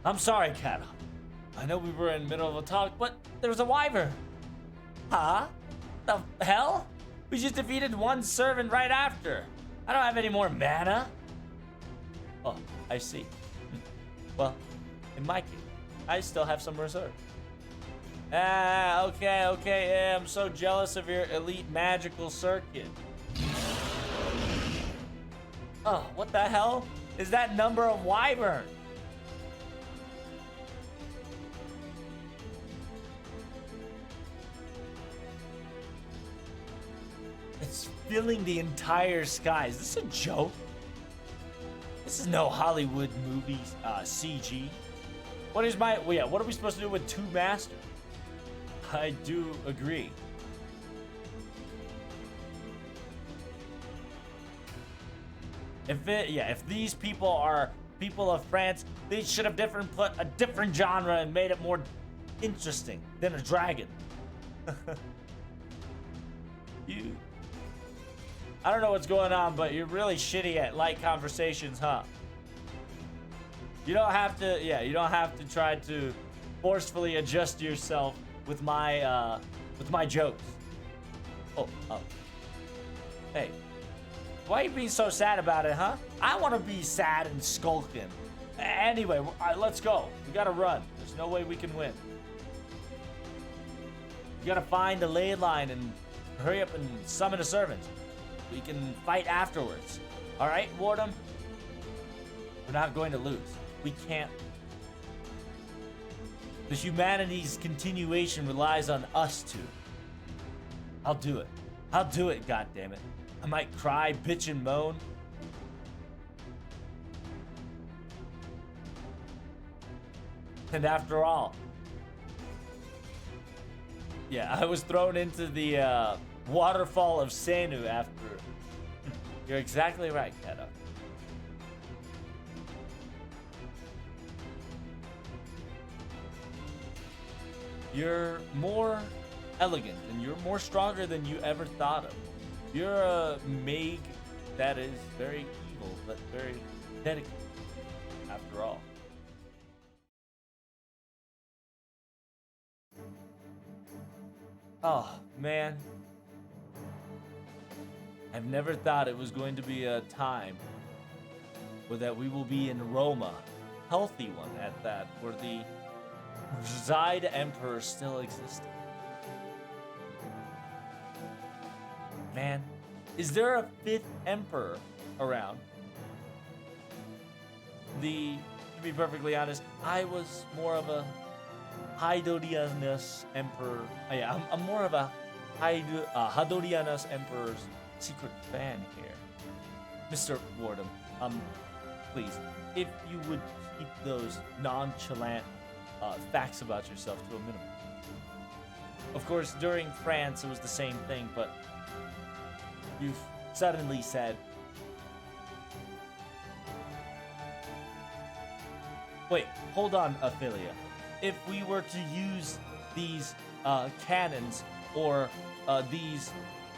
I'm sorry, Kata. I know we were in the middle of a talk, but there was a wyvern. Huh? The hell? We just defeated one servant right after. I don't have any more mana. Oh, I see. Well, in my case, I still have some reserve. Okay. Yeah, I'm so jealous of your elite magical circuit. Oh, what the hell is that number of wyvern? It's filling the entire sky. Is this a joke? This is no Hollywood movies CG. What is my... Well, yeah, what are we supposed to do with two masters? I do agree. If these people are people of France, they should have put a different genre and made it more interesting than a dragon. I don't know what's going on, but you're really shitty at light conversations, huh? You don't have to try to forcefully adjust yourself with my jokes. Oh. Hey. Why are you being so sad about it, huh? I want to be sad and skulking. Anyway, let's go. We gotta run. There's no way we can win. You gotta find the ley line and hurry up and summon a servant. We can fight afterwards. All right, Wardum? We're not going to lose. We can't. The humanity's continuation relies on us two. I'll do it. I'll do it, goddammit. I might cry, bitch, and moan. And after all, yeah, I was thrown into the waterfall of Senu after. You're exactly right, Kata. You're more elegant and you're more stronger than you ever thought of. You're a mage that is very evil, but very dedicated, after all. Oh, man. I've never thought it was going to be a time where that we will be in Roma, healthy one at that, where the Zide Emperor still existed. Man, is there a fifth emperor around? To be perfectly honest, I was more of a Hydorianus emperor. Yeah, I'm more of a Hydorianus emperor's secret fan here. Mr. Wardum, please, if you would keep those nonchalant facts about yourself to a minimum. Of course, during France, it was the same thing, but you've suddenly said, wait, hold on, Ophelia. If we were to use these cannons or these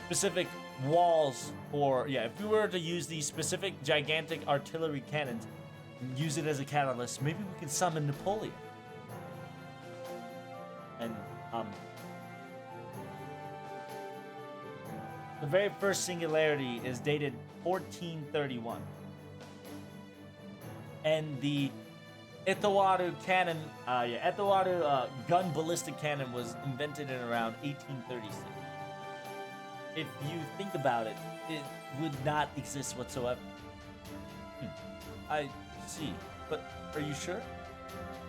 specific walls, or if we were to use these specific gigantic artillery cannons and use it as a catalyst, maybe we could summon Napoleon. And the very first singularity is dated 1431. And the Etowaru cannon, Etowaru gun ballistic cannon was invented in around 1836. If you think about it, it would not exist whatsoever. I see, but are you sure?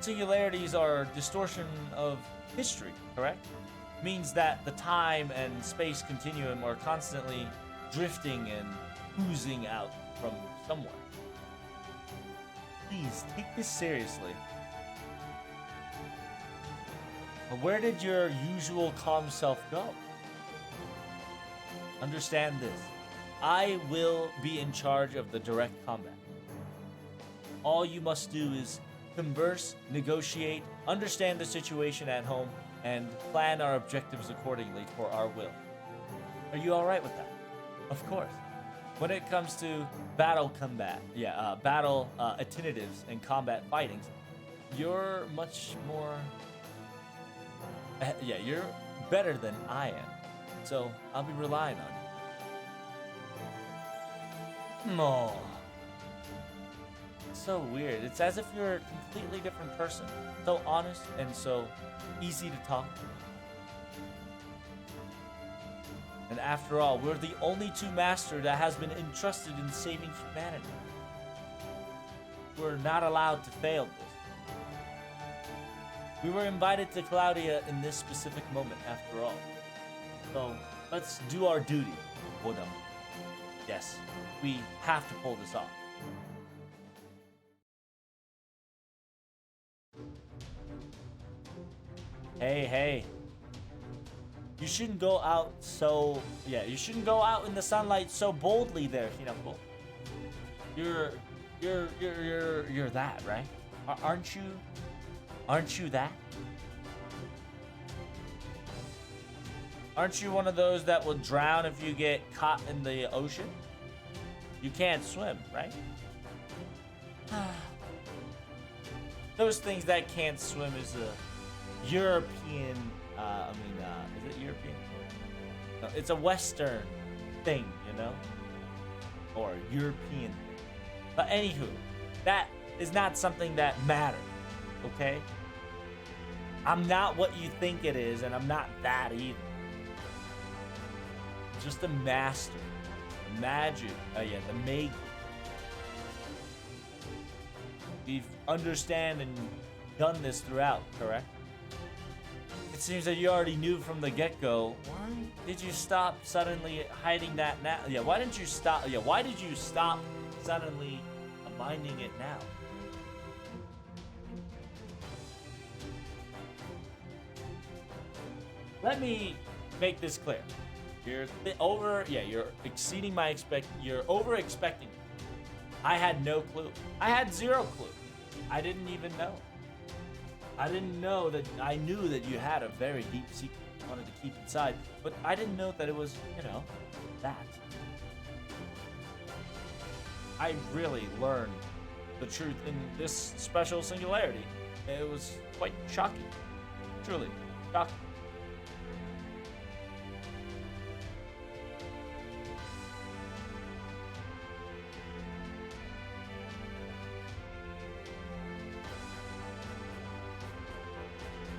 Singularities are distortion of history, correct? Means that the time and space continuum are constantly drifting and oozing out from somewhere. Please, take this seriously. Where did your usual calm self go? Understand this. I will be in charge of the direct combat. All you must do is converse, negotiate, understand the situation at home, and plan our objectives accordingly for our will. Are you alright with that? Of course. When it comes to battle combat, battle alternatives and combat fightings, you're much more. Yeah, you're better than I am. So I'll be relying on you. No. So weird. It's as if you're a completely different person. So honest and so easy to talk to. And after all, we're the only two master that has been entrusted in saving humanity. We're not allowed to fail this. We were invited to Claudia in this specific moment after all. So let's do our duty, Odam. Yes, we have to pull this off. Hey. You shouldn't go out so... Yeah, you shouldn't go out in the sunlight so boldly there, Hinako. You're that, right? Aren't you that? Aren't you one of those that will drown if you get caught in the ocean? You can't swim, right? Those things that can't swim is a European, is it European? No, it's a Western thing, you know? Or European thing. But anywho, that is not something that matters, okay? I'm not what you think it is, and I'm not that either. I'm just a master. The magic. The maid. We've understand and done this throughout, correct? It seems that you already knew from the get-go. Why did you stop suddenly hiding that now? Yeah, why didn't you stop? Yeah, why did you stop suddenly minding it now? Let me make this clear. You're exceeding my you're over expecting it. I had no clue. I had zero clue. I didn't even know. I didn't know that. I knew that you had a very deep secret you wanted to keep inside, but I didn't know that it was, that. I really learned the truth in this special singularity. It was quite shocking. Truly shocking.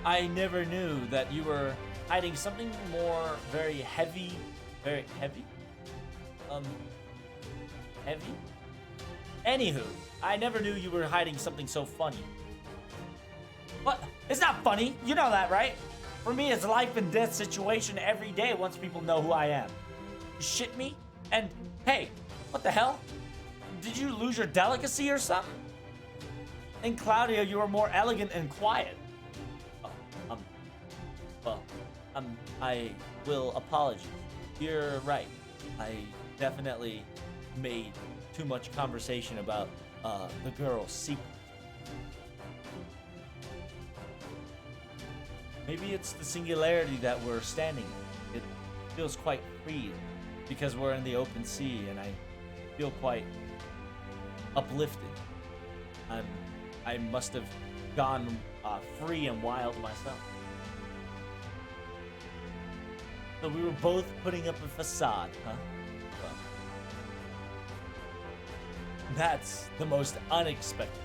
I never knew that you were hiding something more very heavy. Very heavy? Heavy? Anywho, I never knew you were hiding something so funny. What? It's not funny. You know that, right? For me, it's a life and death situation every day once people know who I am. You shit me? And, hey, what the hell? Did you lose your delicacy or something? In Claudia, you were more elegant and quiet. I will apologize. You're right. I definitely made too much conversation about the girl's secret. Maybe it's the singularity that we're standing in. It feels quite free because we're in the open sea, and I feel quite uplifted. I must have gone free and wild myself. So we were both putting up a facade, huh? Well, that's the most unexpected.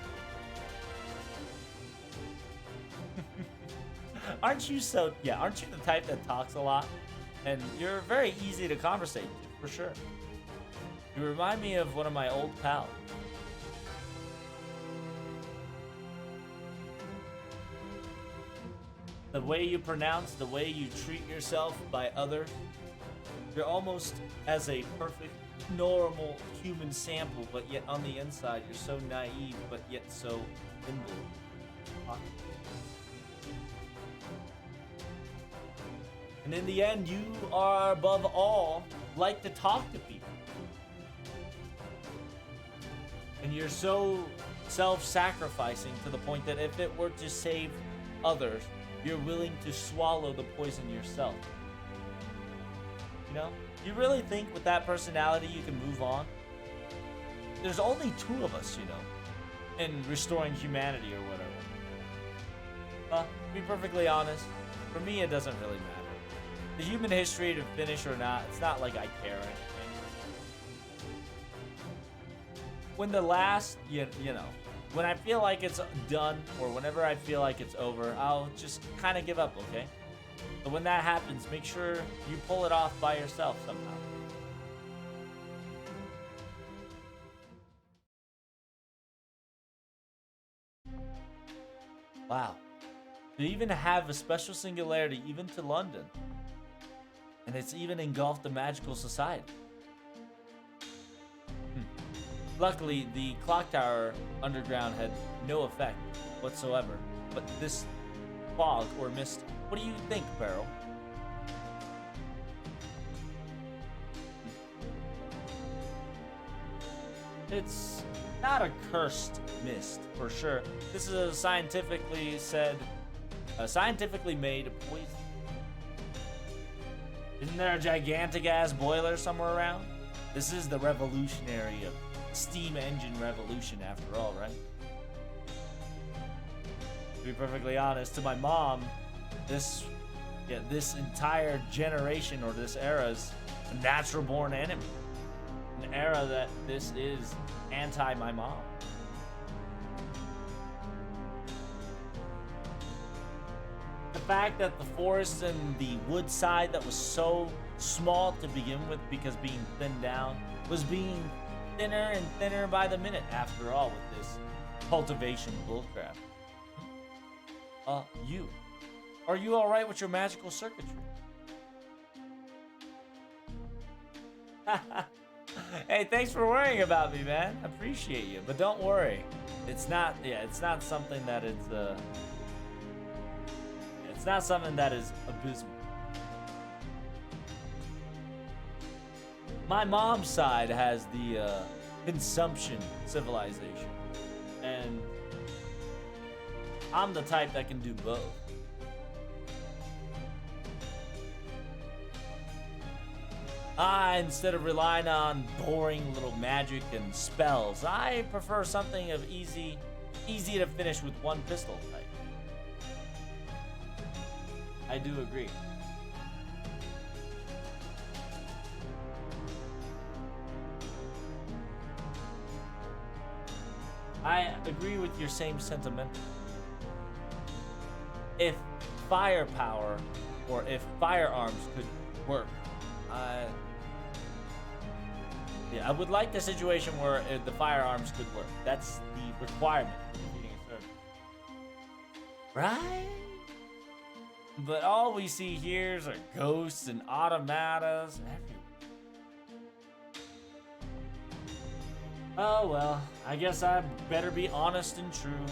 Aren't you the type that talks a lot? And you're very easy to conversate to, for sure. You remind me of one of my old pals. The way you pronounce, the way you treat yourself by others, you're almost as a perfect, normal human sample, but yet on the inside, you're so naive, but yet so nimble. And in the end, you are above all like to talk to people. And you're so self-sacrificing to the point that if it were to save others, you're willing to swallow the poison yourself. You know? You really think with that personality you can move on? There's only two of us, in restoring humanity or whatever. To be perfectly honest, for me it doesn't really matter. The human history to finish or not, it's not like I care or anything. When the last, you know, when I feel like it's done or whenever I feel like it's over, I'll just kind of give up, okay? But when that happens, make sure you pull it off by yourself somehow. Wow. They even have a special singularity even to London. And it's even engulfed the magical society. Luckily, the clock tower underground had no effect whatsoever. But this fog or mist, what do you think, Beryl? It's not a cursed mist, for sure. This is a scientifically made poison. Isn't there a gigantic ass boiler somewhere around? This is the revolutionary of steam engine revolution after all, right? To be perfectly honest, to my mom, this entire generation or this era is a natural born enemy. An era that this is anti my mom. The fact that the forest and the wood side that was so small to begin with because being thinned down was being thinner and thinner by the minute after all with this cultivation bullcrap. You. Are you alright with your magical circuitry? Hey, thanks for worrying about me, man. Appreciate you, but don't worry. It's not something that it's not something that is abysmal. My mom's side has the consumption civilization, and I'm the type that can do both. Instead of relying on boring little magic and spells, I prefer something of easy to finish with one pistol type. I do agree. I agree with your same sentiment. If firepower or if firearms could work, I would like the situation where the firearms could work. That's the requirement for defeating a servant. Right? But all we see here are ghosts and automatas everywhere. Oh well, I guess I better be honest and true.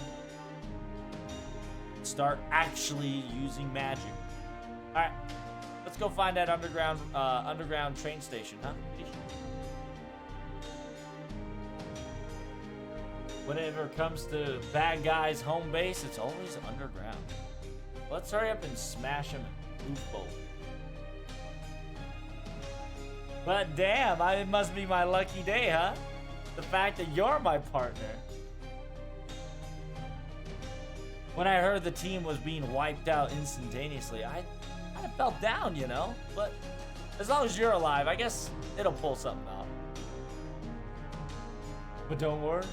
Start actually using magic. Alright, let's go find that underground train station, huh? Whenever it comes to bad guys' home base, it's always underground. Let's hurry up and smash him and move forward. But damn, it must be my lucky day, huh? The fact that you're my partner. When I heard the team was being wiped out instantaneously, I kind of felt down, you know? But as long as you're alive, I guess it'll pull something off. But don't worry.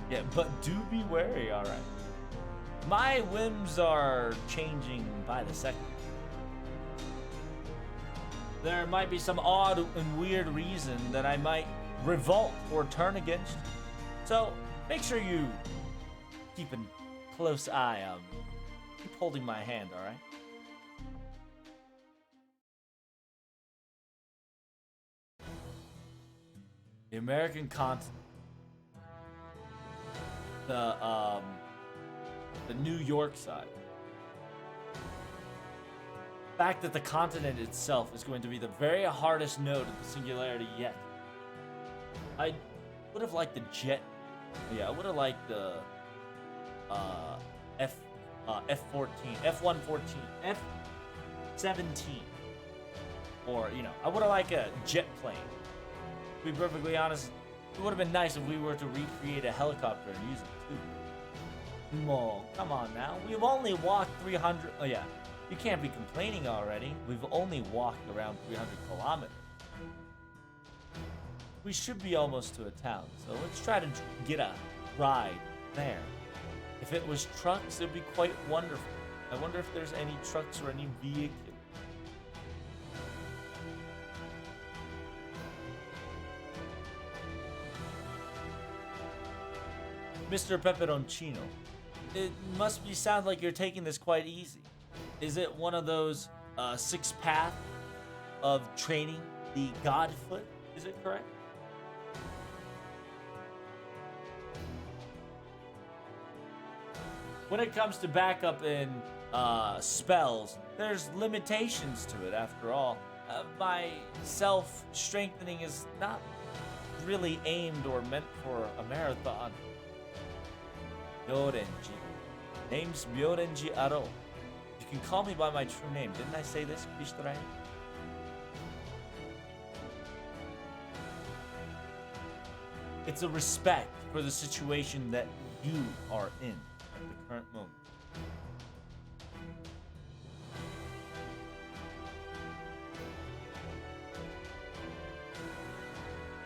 Yeah, but do be wary, alright? My whims are changing by the second. There might be some odd and weird reason that I might revolt or turn against you. So make sure you keep a close eye on me. Keep holding my hand, alright? The American continent. The New York side. The fact that the continent itself is going to be the very hardest node of the singularity yet. I would have liked the jet. Yeah, I would have liked the F-14, F-114, F-17. Or, you know, I would have liked a jet plane. To be perfectly honest, it would have been nice if we were to recreate a helicopter and use it too. Mo, come on now. We've only walked 300. Oh, yeah. You can't be complaining already. We've only walked around 300 kilometers. We should be almost to a town, so let's try to get a ride there. If it was trucks, it'd be quite wonderful. I wonder if there's any trucks or any vehicles. Mr. Peperoncino, it must be sound like you're taking this quite easy. Is it one of those 6 path of training, the Godfoot? Is it correct? When it comes to backup in spells, there's limitations to it after all. My self-strengthening is not really aimed or meant for a marathon. Myorenji. Name's Myorenji Aro. You can call me by my true name. Didn't I say this, Kishitaraya? It's a respect for the situation that you are in at the current moment.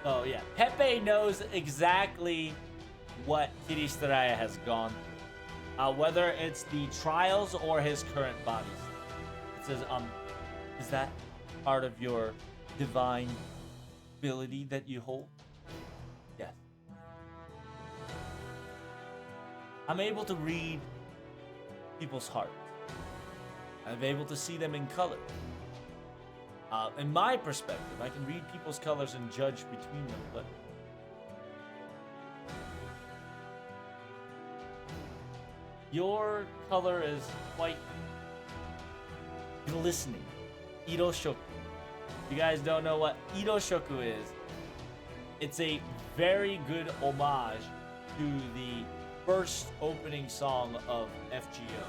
Oh yeah, Pepe knows exactly what Kiristaraya has gone through. Whether it's the trials or his current bodies. It says, is that part of your divine ability that you hold? Yes. I'm able to read people's hearts. I'm able to see them in color. In my perspective, I can read people's colors and judge between them, but your color is quite glistening. Iroshoku. You guys don't know what Iroshoku is. It's a very good homage to the first opening song of FGO.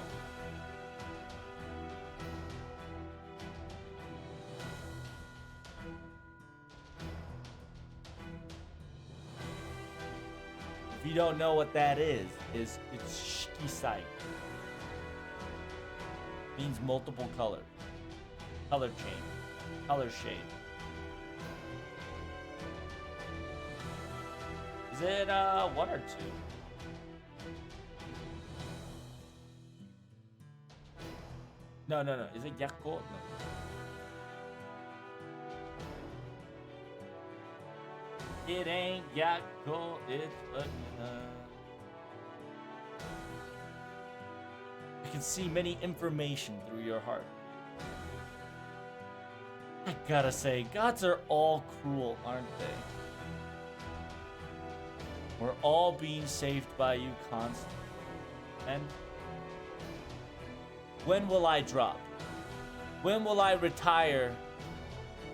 If you don't know what that is it's Shikisai. Means multiple colors. Color change. Color shade. Is it 1 or 2? No. Is it Yakko? No. It ain't Yakko, it's I can see many information through your heart. I gotta say, gods are all cruel, aren't they? We're all being saved by you constantly. And when will I drop? When will I retire?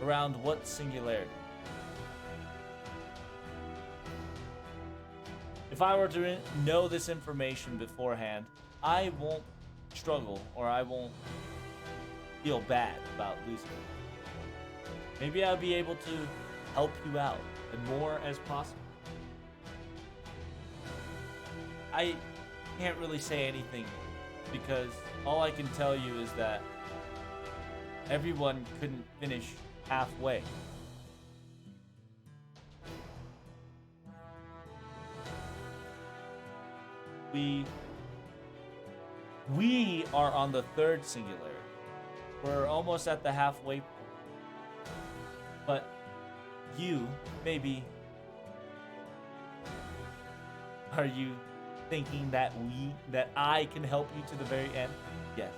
Around what singularity? If I were to know this information beforehand, I won't struggle or I won't feel bad about losing it. Maybe I'll be able to help you out and more as possible. I can't really say anything because all I can tell you is that everyone couldn't finish halfway. We are on the 3rd singularity. We're almost at the halfway point. But you, maybe, are you thinking that I can help you to the very end? Yes.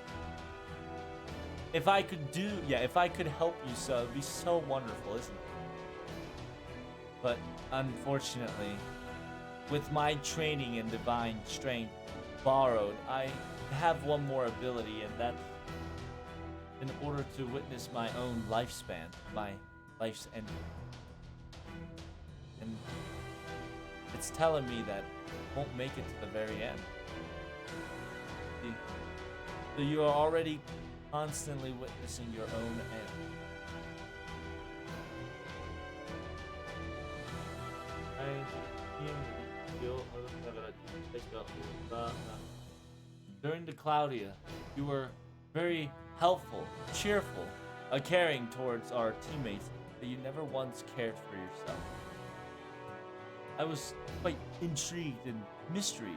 If I could help you so, it'd be so wonderful, isn't it? But unfortunately, with my training in divine strength borrowed, I have one more ability, and that's in order to witness my own lifespan, my life's ending. And it's telling me that I won't make it to the very end. See? So you are already constantly witnessing your own end. I During the Claudia, you were very helpful, cheerful, caring towards our teammates, but you never once cared for yourself. I was quite intrigued and mystery.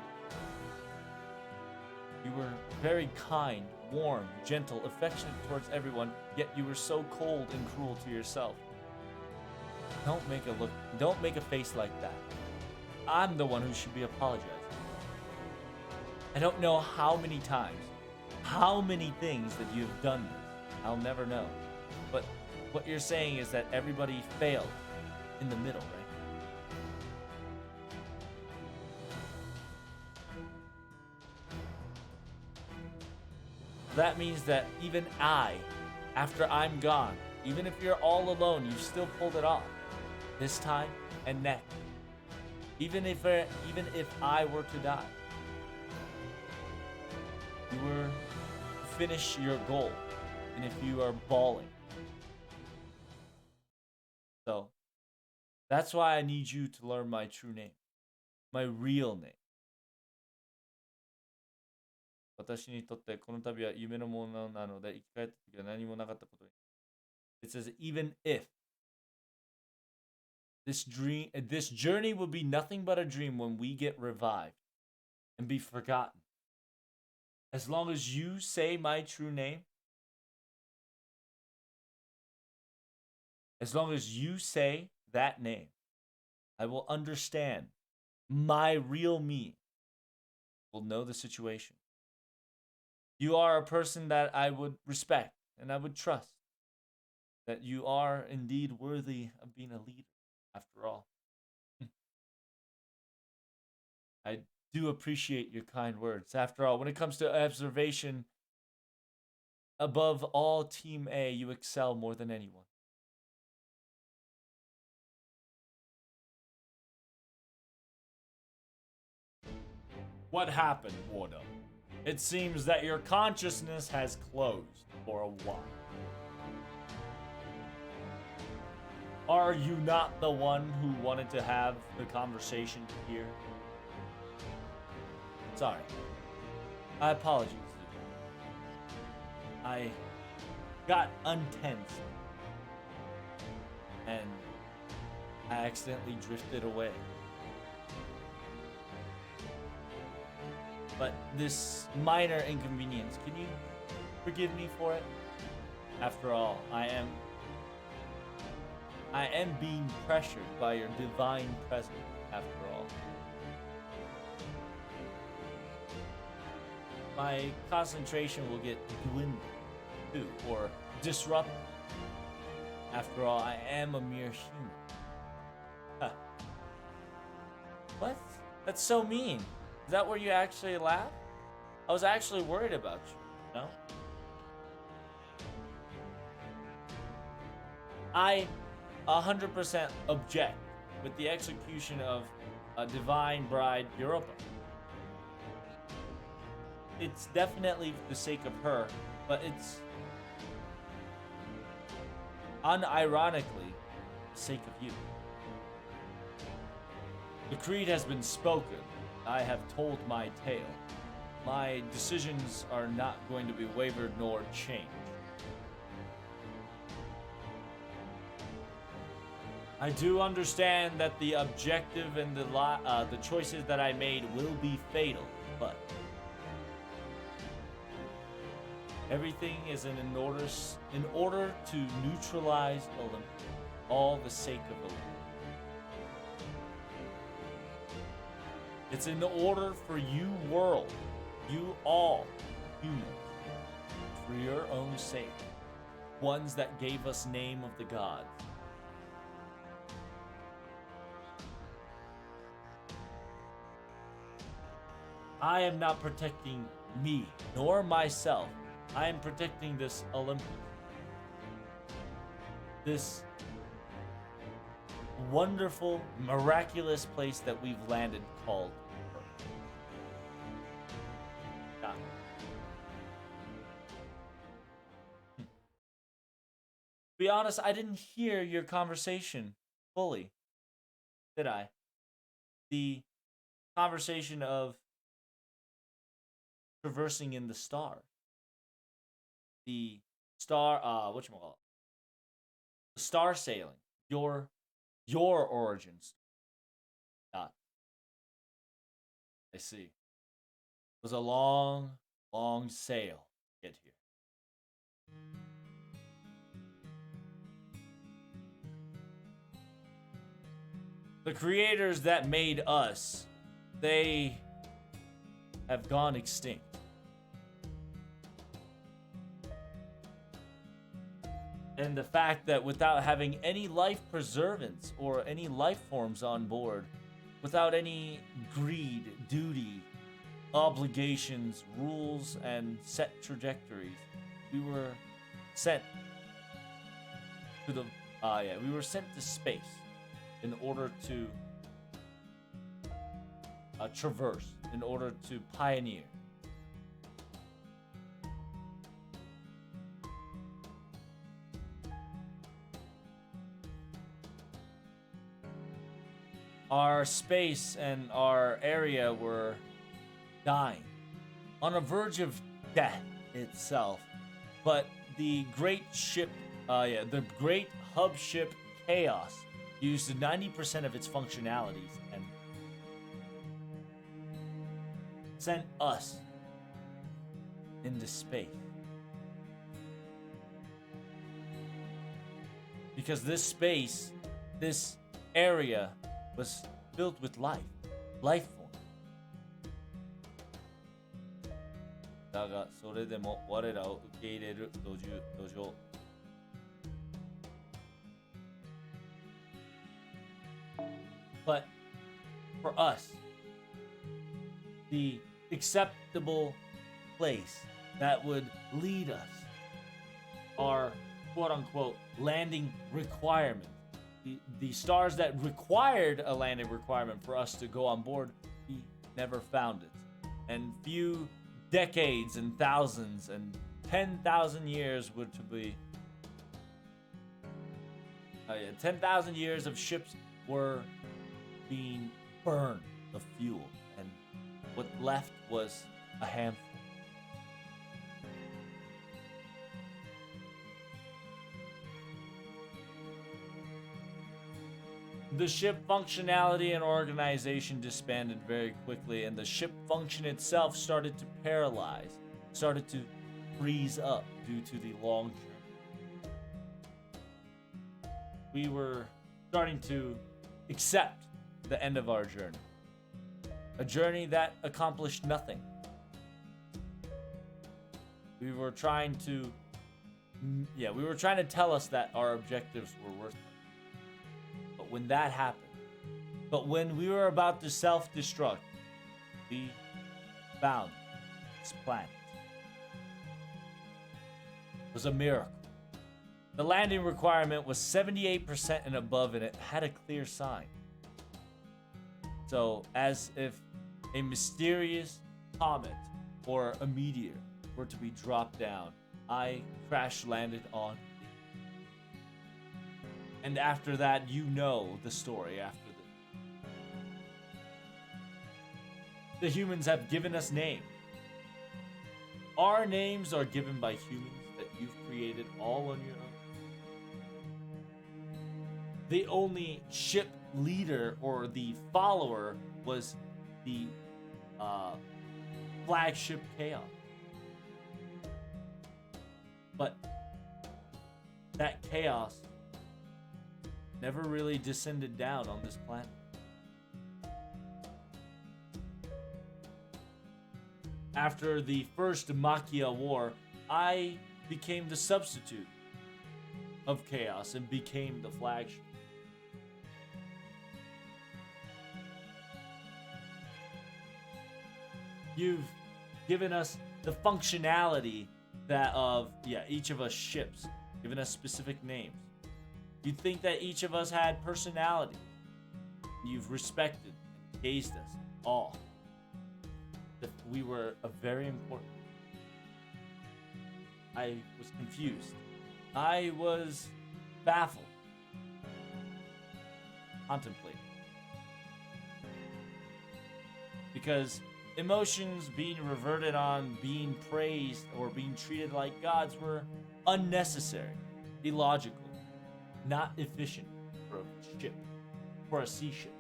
You were very kind, warm, gentle, affectionate towards everyone, yet you were so cold and cruel to yourself. Don't make a face like that. I'm the one who should be apologizing. I don't know how many times, how many things that you've done this. I'll never know. But what you're saying is that everybody failed in the middle, right? That means that even after I'm gone, even if you're all alone, you still pulled it off. This time and next. Even if I were to die, you were to finish your goal. And if you are bawling. So that's why I need you to learn my true name. My real name. 私にとってこの旅は夢のものなので生き返った時は何もなかったことに。It says, even if this journey will be nothing but a dream when we get revived and be forgotten. As long as you say my true name, as long as you say that name, I will understand my real me, will know the situation. You are a person that I would respect and I would trust. That you are indeed worthy of being a leader, after all. I do appreciate your kind words. After all, when it comes to observation, above all, Team A, you excel more than anyone. What happened, Wardo? It seems that your consciousness has closed for a while. Are you not the one who wanted to have the conversation here? Sorry. I apologize. I got untense. And I accidentally drifted away. But this minor inconvenience, can you forgive me for it? After all, I am being pressured by your divine presence, after all. My concentration will get dwindled, too, or disrupted. After all, I am a mere human. Huh. What? That's so mean. Is that where you actually laugh? I was actually worried about you, no? I 100% object with the execution of a divine bride Europa. It's definitely for the sake of her, but it's unironically the sake of you. The creed has been spoken. I have told my tale. My decisions are not going to be wavered nor changed. I do understand that the objective and the choices that I made will be fatal, but everything is in order to neutralize Olympus, all the sake of Olympus. It's in order for you world, you all humans, for your own sake, ones that gave us name of the gods. I am not protecting me, nor myself. I am protecting this Olympus. This wonderful, miraculous place that we've landed called Earth. Yeah. To be honest, I didn't hear your conversation fully, did I? The conversation of traversing in the stars. The star, whatchamacallit? The star sailing. Your origins. Ah, I see. It was a long, long sail to get here. The creators that made us, they have gone extinct. And the fact that without having any life preservance or any life forms on board, without any greed, duty, obligations, rules, and set trajectories, we were sent to the we were sent to space in order to traverse, in order to pioneer. Our space and our area were dying, on the verge of death itself. But the great ship, the great hub ship Chaos used 90% of its functionalities and sent us into space. Because this space, this area, was filled with life form. だがそれでも我らを受け入れる土壌。But for us, the acceptable place that would lead us, our quote-unquote landing requirement, the stars that required a landing requirement for us to go on board, we never found it. And few decades and thousands and 10,000 years would to be 10,000 years of ships were being burned of fuel, and what left was a handful. The ship functionality and organization disbanded very quickly, and the ship function itself started to paralyze, started to freeze up due to the long journey. We were starting to accept the end of our journey. A journey that accomplished nothing. We were trying to tell us that our objectives were worthless. When that happened, but when we were about to self-destruct, we found this planet. It was a miracle. The landing requirement was 78% and above, and it had a clear sign. So, as if a mysterious comet or a meteor were to be dropped down, I crash landed on it. And after that, you know the story after this. The humans have given us names. Our names are given by humans that you've created all on your own. The only ship leader or the follower was the flagship Chaos. But that Chaos never really descended down on this planet. After the first Makia War, I became the substitute of Chaos and became the flagship. You've given us the functionality that of each of us ships, given us specific names. You'd think that each of us had personality. You've respected and gazed us all. That we were a very important. I was confused. I was baffled. Contemplating. Because Emotions being reverted on, being praised, or being treated like gods were unnecessary, illogical, not efficient for a ship, for a sea ship.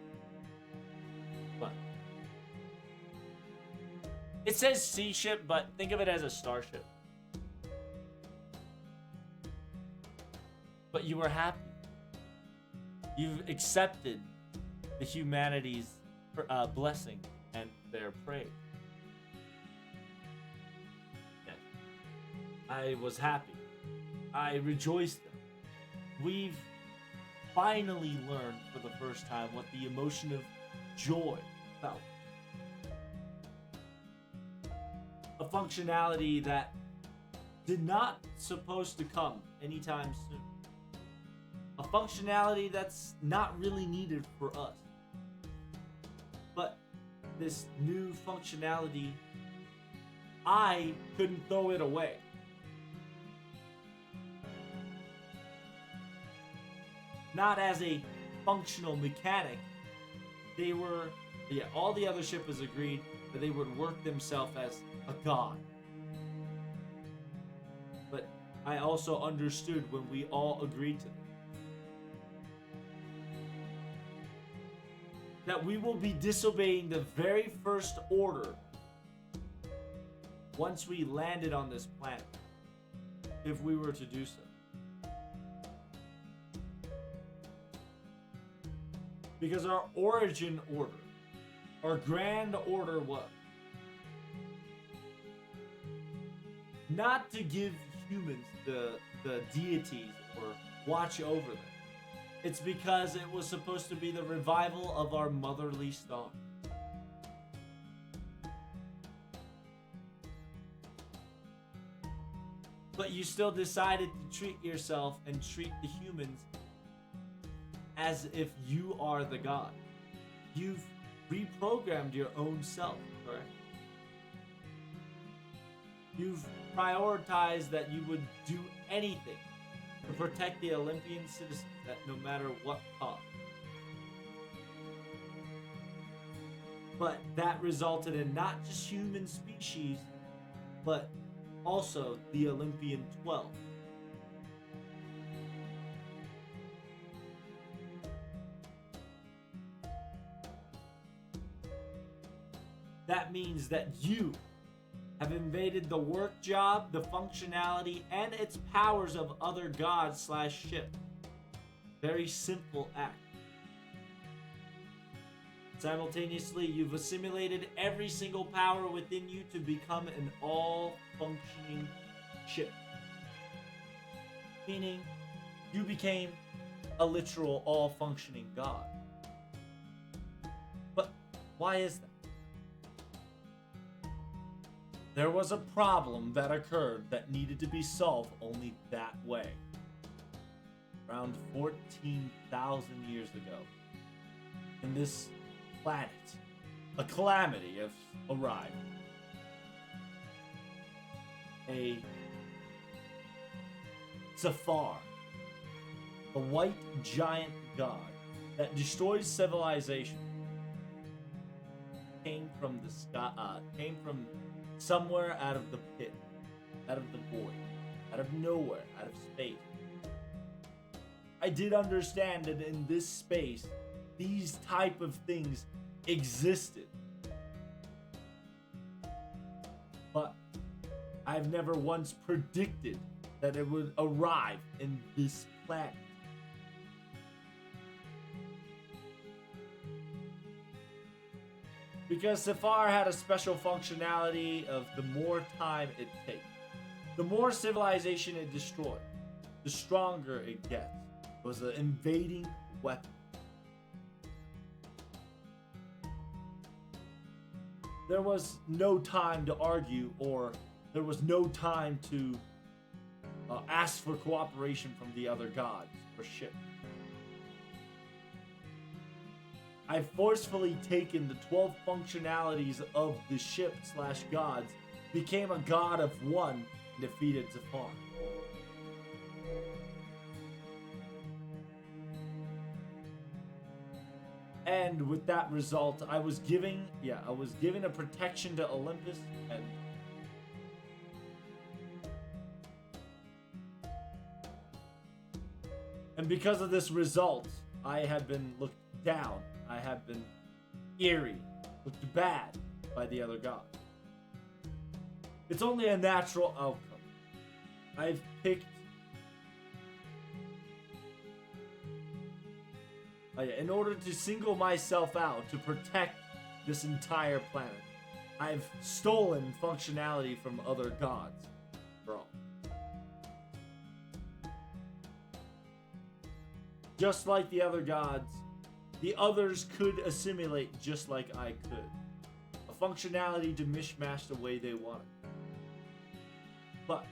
But it says sea ship, but think of it as a starship. But you were happy. You've accepted the humanity's blessing and their praise. Yes. I was happy. I rejoiced. We've finally learned for the first time what the emotion of joy felt. A functionality that did not supposed to come anytime soon. A functionality that's not really needed for us. But this new functionality, I couldn't throw it away. Not as a functional mechanic. They were, all the other shippers agreed that they would work themselves as a god. But I also understood when we all agreed to this, that we will be disobeying the very first order once we landed on this planet, if we were to do so. Because our origin order, our grand order was not to give humans the deities or watch over them. It's because it was supposed to be the revival of our motherly star. But you still decided to treat yourself and treat the humans as if you are the god. You've reprogrammed your own self, correct? You've prioritized that you would do anything to protect the Olympian citizens at no matter what cost. But that resulted in not just human species, but also the Olympian 12. That means that you have invaded the work job, the functionality, and its powers of other gods / ship. Very simple act. Simultaneously, you've assimilated every single power within you to become an all-functioning ship. Meaning, you became a literal all-functioning god. But why is that? There was a problem that occurred that needed to be solved only that way. Around 14,000 years ago, in this planet, a calamity has arrived. A Zafar, a white giant god that destroys civilization, came from the sky, came from somewhere out of the pit, out of the void, out of nowhere, out of space. I did understand that in this space, these type of things existed. But I've never once predicted that it would arrive in this planet. Because Zafar had a special functionality of the more time it takes, the more civilization it destroyed, the stronger it gets. It was an invading weapon. There was no time to argue, or there was no time to ask for cooperation from the other gods or ship. I've forcefully taken the 12 functionalities of the ship / gods, became a god of one, and defeated Zafar. And with that result, I was giving a protection to Olympus, and because of this result, I have been looked down. I have been eerie, looked bad by the other gods. It's only a natural outcome. I've picked in order to single myself out to protect this entire planet. I've stolen functionality from other gods, bro. Just like the other gods, the others could assimilate just like I could. A functionality to mishmash the way they wanted. But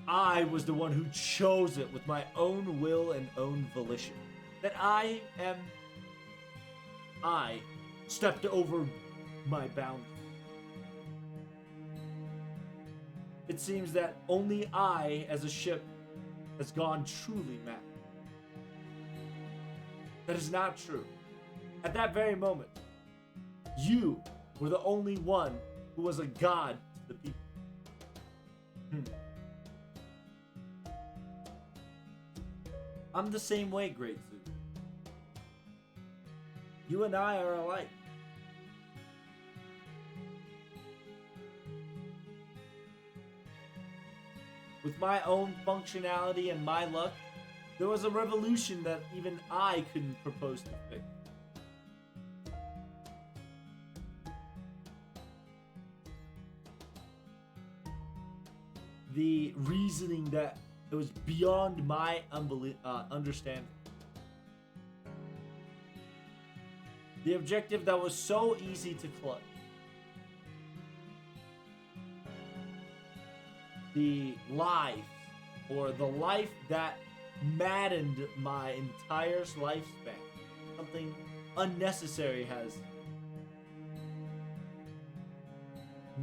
I was the one who chose it with my own will and own volition. That I stepped over my boundary. It seems that only I, as a ship, has gone truly mad. That is not true. At that very moment, you were the only one who was a god to the people. I'm the same way, Great Zoo. You and I are alike. With my own functionality and my luck, there was a revolution that even I couldn't propose to fix. The reasoning that it was beyond my understanding. The objective that was so easy to clutch. The life, or the life that maddened my entire lifespan. Something unnecessary has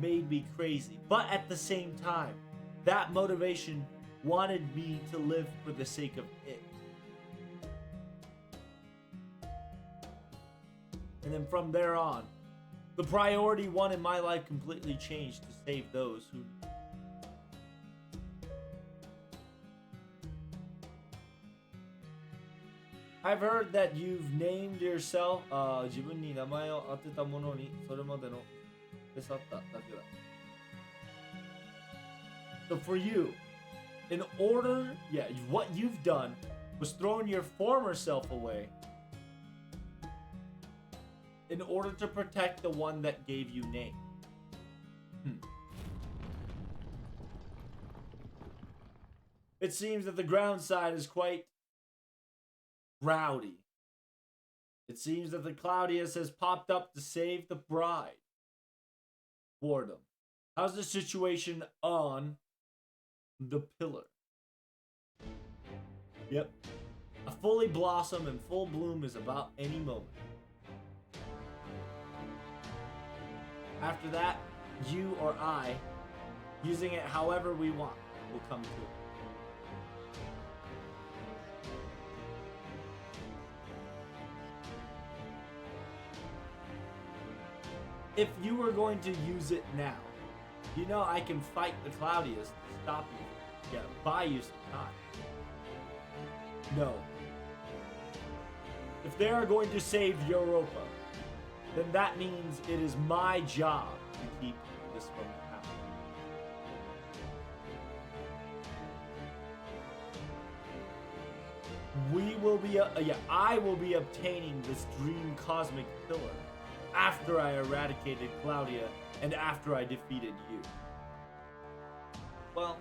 made me crazy. But at the same time, that motivation wanted me to live for the sake of it. And then from there on, the priority one in my life completely changed to save those who... I've heard that you've named yourself 自分に名前を当てたものにそれまでの手去っただけだ. So for you, in order, what you've done was thrown your former self away in order to protect the one that gave you name. It seems that the ground side is quite rowdy. It seems that the Claudius has popped up to save the bride. Boredom. How's the situation on the pillar? Yep. A fully blossom and full bloom is about any moment. After that, you or I, using it however we want, will come to it. If you were going to use it now, you know I can fight the Claudius to stop you. Buy you some time. No. If they are going to save Europa, then that means it is my job to keep this from happening. I will be obtaining this dream cosmic pillar after I eradicated Claudia and after I defeated you. Well,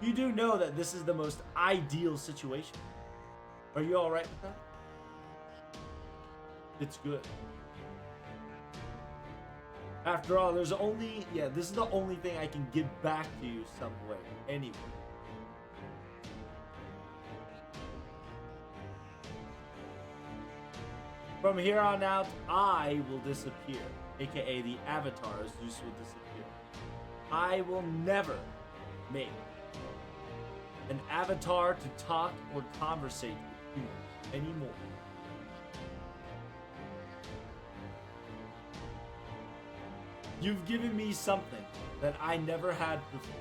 you do know that this is the most ideal situation. Are you alright with that? It's good. After all, this is the only thing I can give back to you some way, anyway. From here on out, I will disappear, aka the Avatar Zeus will disappear. I will never make an avatar to talk or conversate with you anymore. You've given me something that I never had before.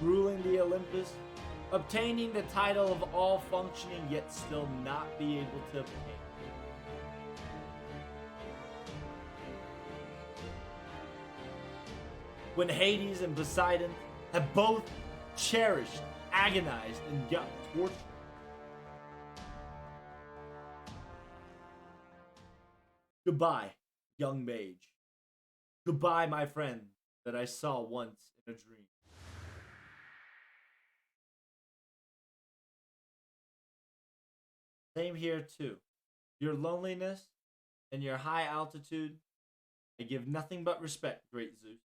Ruling the Olympus, obtaining the title of all functioning yet still not be able to obtain. When Hades and Poseidon have both cherished, agonized, and got tortured. Goodbye, young mage. Goodbye, my friend that I saw once in a dream. Same here, too. Your loneliness and your high altitude, I give nothing but respect, great Zeus.